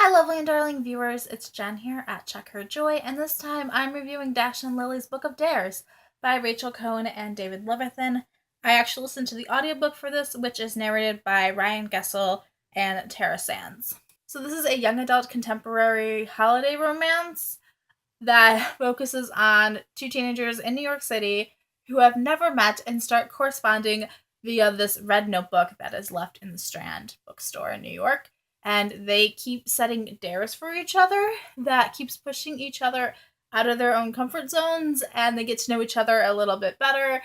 Hi, lovely and darling viewers. It's Jen here at Check Her Joy, and this time I'm reviewing Dash and Lily's Book of Dares by Rachel Cohn and David Levithan. I actually listened to the audiobook for this, which is narrated by Ryan Gessel and Tara Sands. So this is a young adult contemporary holiday romance that focuses on two teenagers in New York City who have never met and start corresponding via this red notebook that is left in the Strand bookstore in New York. And they keep setting dares for each other that keeps pushing each other out of their own comfort zones, and they get to know each other a little bit better.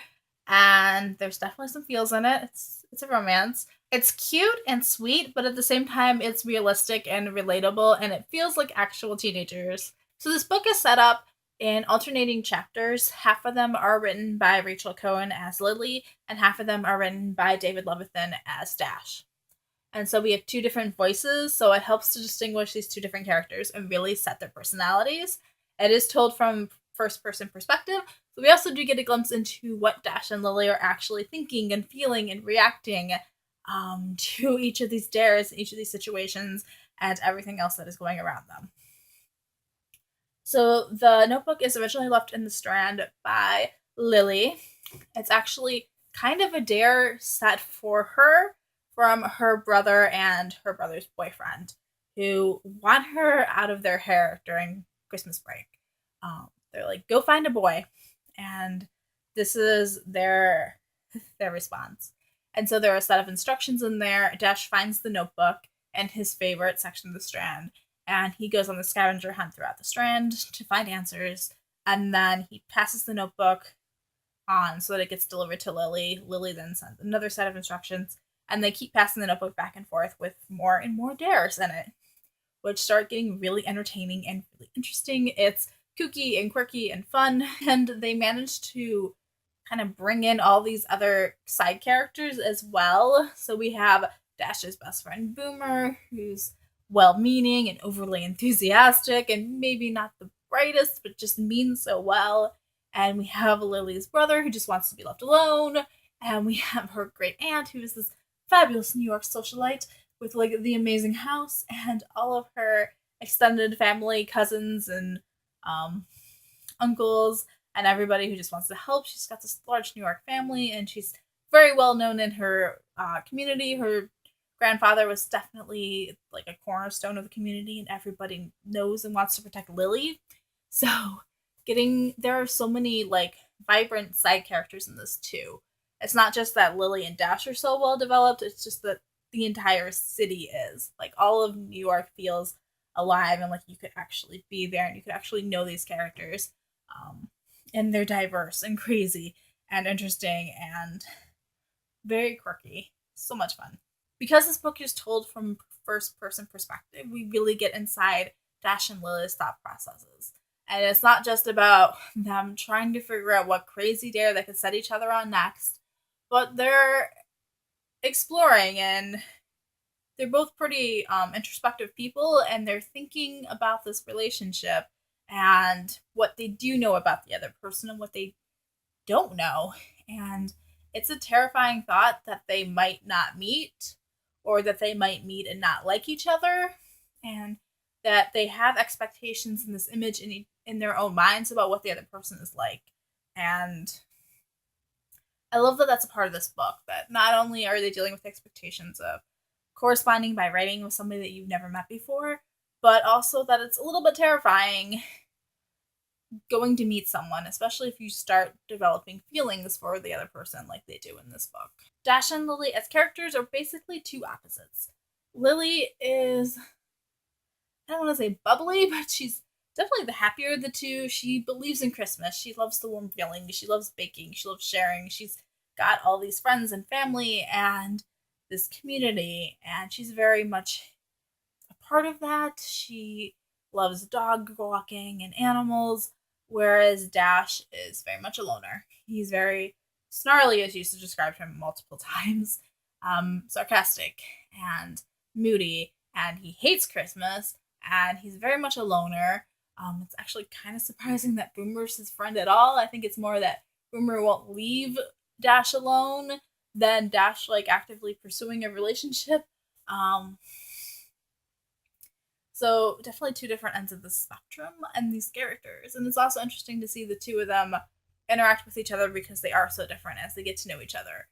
And there's definitely some feels in it. It's a romance. It's cute and sweet, but at the same time, it's realistic and relatable, and it feels like actual teenagers. So this book is set up in alternating chapters. Half of them are written by Rachel Cohn as Lily, and half of them are written by David Levithan as Dash. And so we have two different voices, so it helps to distinguish these two different characters and really set their personalities. It is told from first person perspective, so we also do get a glimpse into what Dash and Lily are actually thinking and feeling and reacting to each of these dares, each of these situations, and everything else that is going around them. So the notebook is originally left in the Strand by Lily. It's actually kind of a dare set for her from her brother and her brother's boyfriend, who want her out of their hair during Christmas break. They're like, go find a boy. And this is their response. And so there are a set of instructions in there. Dash finds the notebook in his favorite section of the Strand, and he goes on the scavenger hunt throughout the Strand to find answers. And then he passes the notebook on so that it gets delivered to Lily. Lily then sends another set of instructions, and they keep passing the notebook back and forth with more and more dares in it, which start getting really entertaining and really interesting. It's kooky and quirky and fun, and they manage to kind of bring in all these other side characters as well. So we have Dash's best friend Boomer, who's well-meaning and overly enthusiastic and maybe not the brightest, but just means so well. And we have Lily's brother, who just wants to be left alone. And we have her great aunt, who is this fabulous New York socialite with like the amazing house, and all of her extended family, cousins and uncles, and everybody who just wants to help. She's got this large New York family, and she's very well known in her community. Her grandfather was definitely like a cornerstone of the community, and everybody knows and wants to protect Lily. So there are so many like vibrant side characters in this too. It's not just that Lily and Dash are so well developed, it's just that the entire city is. Like, all of New York feels alive, and like you could actually be there and you could actually know these characters. And they're diverse and crazy and interesting and very quirky. So much fun. Because this book is told from first person perspective, we really get inside Dash and Lily's thought processes. And it's not just about them trying to figure out what crazy dare they could set each other on next, but they're exploring, and they're both pretty introspective people, and they're thinking about this relationship and what they do know about the other person and what they don't know. And it's a terrifying thought that they might not meet, or that they might meet and not like each other, and that they have expectations in this image in their own minds about what the other person is like. And I love that that's a part of this book, that not only are they dealing with expectations of corresponding by writing with somebody that you've never met before, but also that it's a little bit terrifying going to meet someone, especially if you start developing feelings for the other person like they do in this book. Dash and Lily as characters are basically two opposites. Lily is, I don't want to say bubbly, but she's definitely the happier of the two. She believes in Christmas. She loves the warm feeling. She loves baking. She loves sharing. She's got all these friends and family and this community, and she's very much a part of that. She loves dog walking and animals, whereas Dash is very much a loner. He's very snarly, as used to describe him multiple times, sarcastic and moody, and he hates Christmas, and he's very much a loner. It's actually kind of surprising that Boomer's his friend at all. I think it's more that Boomer won't leave Dash alone than Dash like actively pursuing a relationship. So definitely two different ends of the spectrum and these characters. And it's also interesting to see the two of them interact with each other because they are so different as they get to know each other.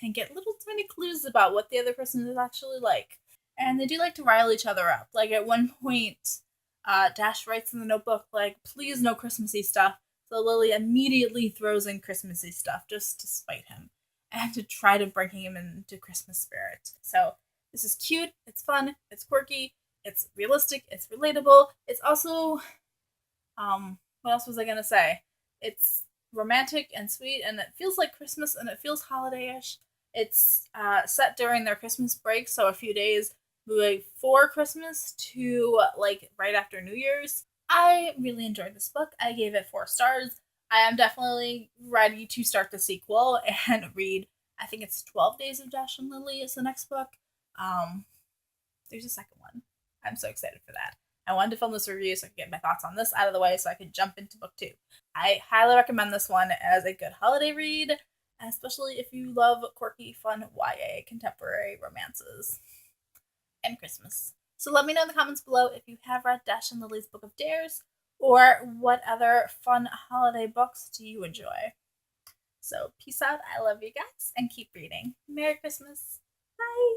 And get little tiny clues about what the other person is actually like. And they do like to rile each other up. Like at one point, Dash writes in the notebook, like, please no Christmassy stuff. So Lily immediately throws in Christmassy stuff just to spite him and to try to bring him into Christmas spirit. So this is cute, it's fun, it's quirky, it's realistic, it's relatable. It's also, what else was I gonna say? It's romantic and sweet, and it feels like Christmas, and it feels holiday-ish. It's set during their Christmas break, so a few days before Christmas to like right after New Year's. I really enjoyed this book. I gave it 4 stars. I am definitely ready to start the sequel and read. I think it's 12 Days of Dash and Lily is the next book. Um, there's a second one. I'm so excited for that. I wanted to film this review so I could get my thoughts on this out of the way so I could jump into book 2. I highly recommend this one as a good holiday read, especially if you love quirky, fun YA contemporary romances and Christmas. So let me know in the comments below if you have read Dash and Lily's Book of Dares, or what other fun holiday books do you enjoy. So peace out, I love you guys, and keep reading. Merry Christmas. Bye!